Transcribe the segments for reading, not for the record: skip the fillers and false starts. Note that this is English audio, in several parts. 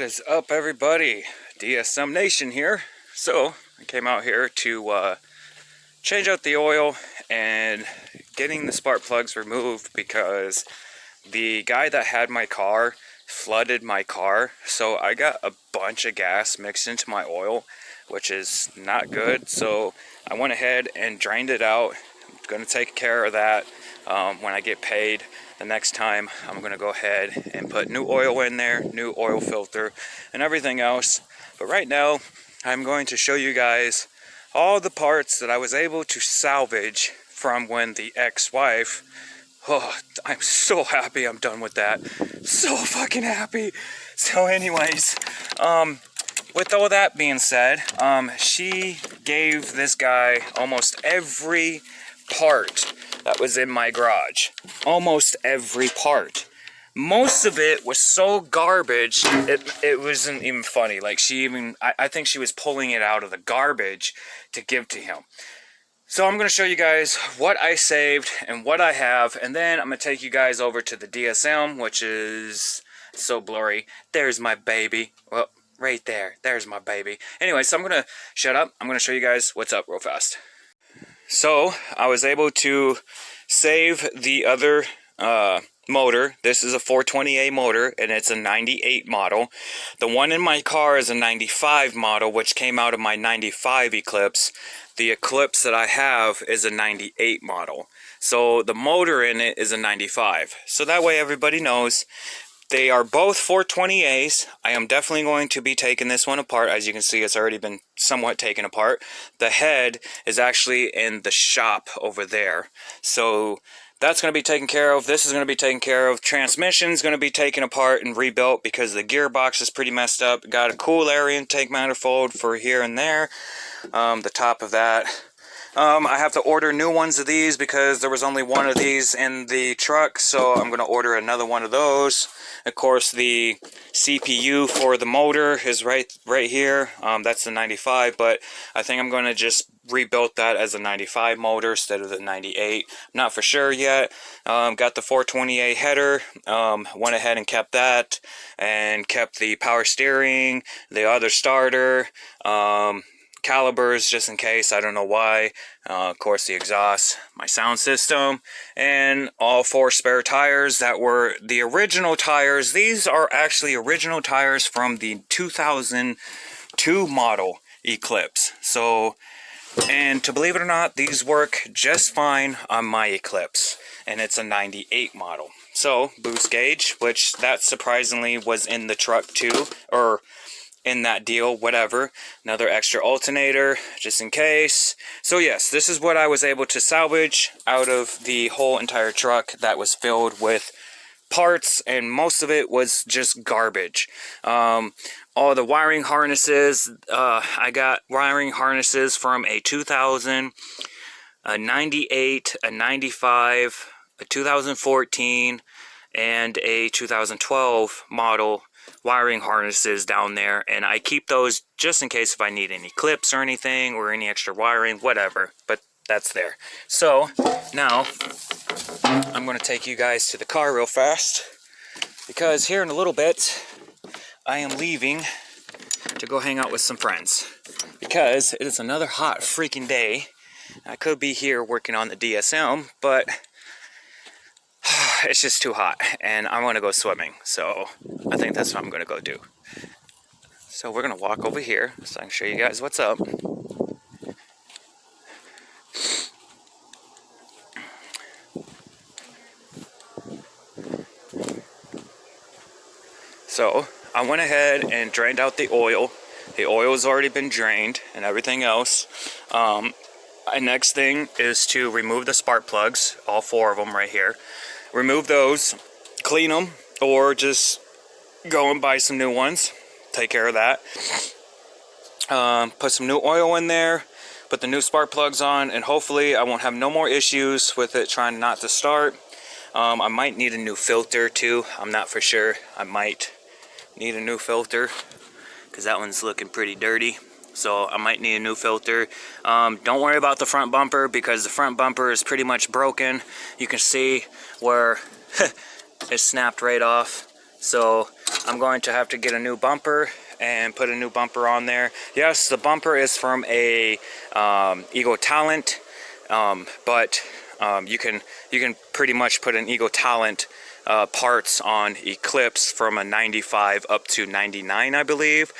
is up, everybody? DSM Nation here. So I came out here to change out the oil and getting the spark plugs removed because the guy that had my car flooded my car, so I got a bunch of gas mixed into my oil, which is not good. So I went ahead and drained it out. I'm going to take care of that when I get paid. The next time I'm going to go ahead and put new oil in there, new oil filter and everything else. But right now I'm going to show you guys all the parts that I was able to salvage from when the ex-wife, oh, I'm so happy I'm done with that. So fucking happy. So anyways, with all that being said, she gave this guy almost every part that was in my garage. Almost every part. Most of it was so garbage, it wasn't even funny. Like, I think she was pulling it out of the garbage to give to him. So I'm going to show you guys what I saved and what I have, and then I'm going to take you guys over to the DSM, which is so blurry. There's my baby. Well, right there. There's my baby. Anyway, so I'm going to shut up. I'm going to show you guys what's up real fast. So I was able to save the other motor. This is a 420A motor, and it's a 98 model. The one in my car is a 95 model, which came out of my 95 Eclipse. The Eclipse that I have is a 98 model. So the motor in it is a 95. So that way everybody knows. They are both 420As. I am definitely going to be taking this one apart. As you can see, it's already been somewhat taken apart. The head is actually in the shop over there. So that's going to be taken care of. This is going to be taken care of. Transmission is going to be taken apart and rebuilt because the gearbox is pretty messed up. Got a cool area intake manifold for here and there. The top of that. I have to order new ones of these because there was only one of these in the truck, so I'm going to order another one of those. Of course, the CPU for the motor is right here. That's the 95, but I think I'm going to just rebuild that as a 95 motor instead of the 98. Not for sure yet. Got the 420A header. Went ahead and kept that, and kept the power steering, the other starter, calibers just in case, I don't know why, of course the exhaust, my sound system, and all 4 spare tires that were the original tires. These are actually original tires from the 2002 model Eclipse. So, and to believe it or not, these work just fine on my Eclipse, and it's a 98 model. So, boost gauge, which that surprisingly was in the truck too, or in that deal, whatever. Another extra alternator, just in case. So yes, this is what I was able to salvage out of the whole entire truck that was filled with parts, and most of it was just garbage. All the wiring harnesses, I got wiring harnesses from a 2000, a 98, a 95, a 2014, and a 2012 model wiring harnesses down there, and I keep those just in case if I need any clips or anything, or any extra wiring, whatever, but that's there. So now I'm going to take you guys to the car real fast, because here in a little bit I am leaving to go hang out with some friends, because it is another hot freaking day. I could be here working on the DSM, but it's just too hot, and I want to go swimming, so I think that's what I'm going to go do. So we're going to walk over here so I can show you guys what's up. So I went ahead and drained out the oil. The oil has already been drained and everything else. My next thing is to remove the spark plugs, all 4 of them right here. Remove those, clean them, or just go and buy some new ones. Take care of that. Put some new oil in there, put the new spark plugs on, and hopefully I won't have no more issues with it trying not to start. I might need a new filter too. I'm not for sure. I might need a new filter because that one's looking pretty dirty. So I might need a new filter. Don't worry about the front bumper, because the front bumper is pretty much broken. You can see where it snapped right off. So I'm going to have to get a new bumper and put a new bumper on there. Yes, the bumper is from a Eagle Talent, but you can pretty much put an Eagle Talent parts on Eclipse from a 95 up to 99, I believe.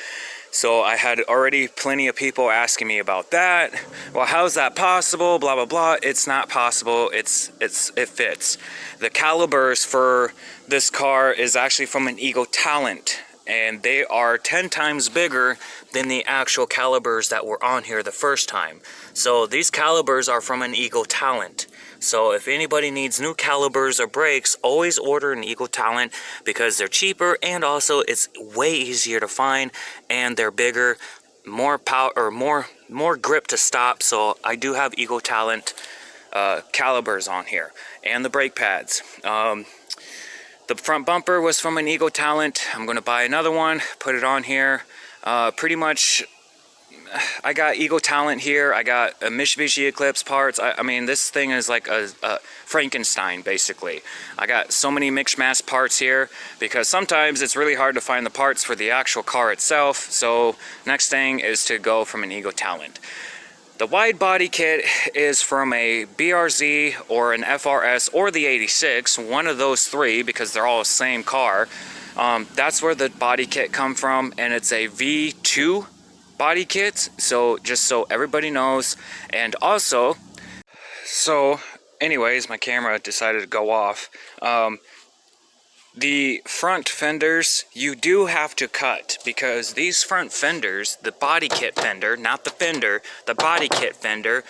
So I had already plenty of people asking me about that. Well, how's that possible? Blah blah blah. It's not possible. It fits. The calibers for this car is actually from an Eagle Talent, and they are 10 times bigger than the actual calibers that were on here the first time. So these calibers are from an Eagle Talent. So if anybody needs new calibers or brakes, always order an Eagle Talent because they're cheaper, and also it's way easier to find, and they're bigger, more power or more grip to stop. So I do have Eagle Talent calibers on here, and the brake pads. The front bumper was from an Eagle Talent. I'm going to buy another one, put it on here. Pretty much I got Eagle Talent here. I got a Mitsubishi Eclipse parts. I mean, this thing is like a Frankenstein, basically. I got so many mixed mass parts here because sometimes it's really hard to find the parts for the actual car itself. So next thing is to go from an Eagle Talent. The wide body kit is from a BRZ or an FRS or the 86, one of those three, because they're all the same car. That's where the body kit come from, and it's a V2 body kit, so just so everybody knows. And also, so anyways, my camera decided to go off. The front fenders, you do have to cut, because these front fenders, the body kit fender, not the fender, the body kit fender,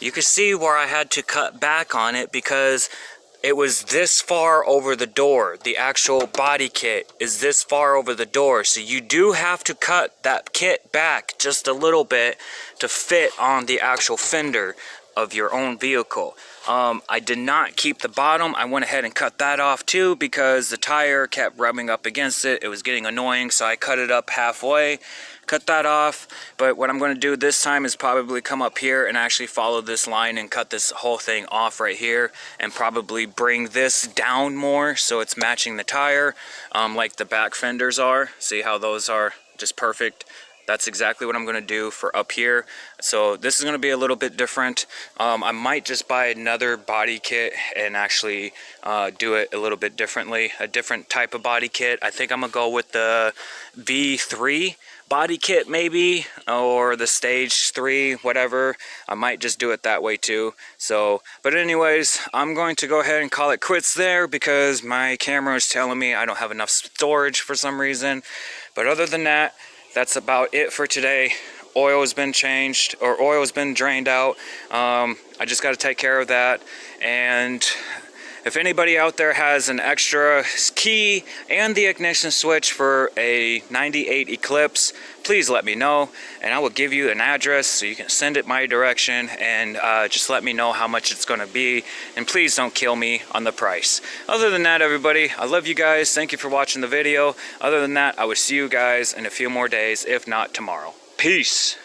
you can see where I had to cut back on it because it was this far over the door. The actual body kit is this far over the door. So you do have to cut that kit back just a little bit to fit on the actual fender of your own vehicle. I did not keep the bottom. I went ahead and cut that off too because the tire kept rubbing up against it. It was getting annoying, so I cut it up halfway, cut that off. But what I'm going to do this time is probably come up here and actually follow this line and cut this whole thing off right here, and probably bring this down more so it's matching the tire, like the back fenders are. See how those are just perfect? That's exactly what I'm going to do for up here. So this is going to be a little bit different. I might just buy another body kit and actually do it a little bit differently. A different type of body kit. I think I'm going to go with the V3 body kit maybe, or the stage 3, whatever. I might just do it that way too. So, but anyways, I'm going to go ahead and call it quits there because my camera is telling me I don't have enough storage for some reason. But other than that, that's about it for today. Oil has been changed, or oil has been drained out. I just got to take care of that. And if anybody out there has an extra key and the ignition switch for a 98 Eclipse, please let me know, and I will give you an address so you can send it my direction, and just let me know how much it's going to be, and please don't kill me on the price. Other than that, everybody, I love you guys. Thank you for watching the video. Other than that, I will see you guys in a few more days, if not tomorrow. Peace.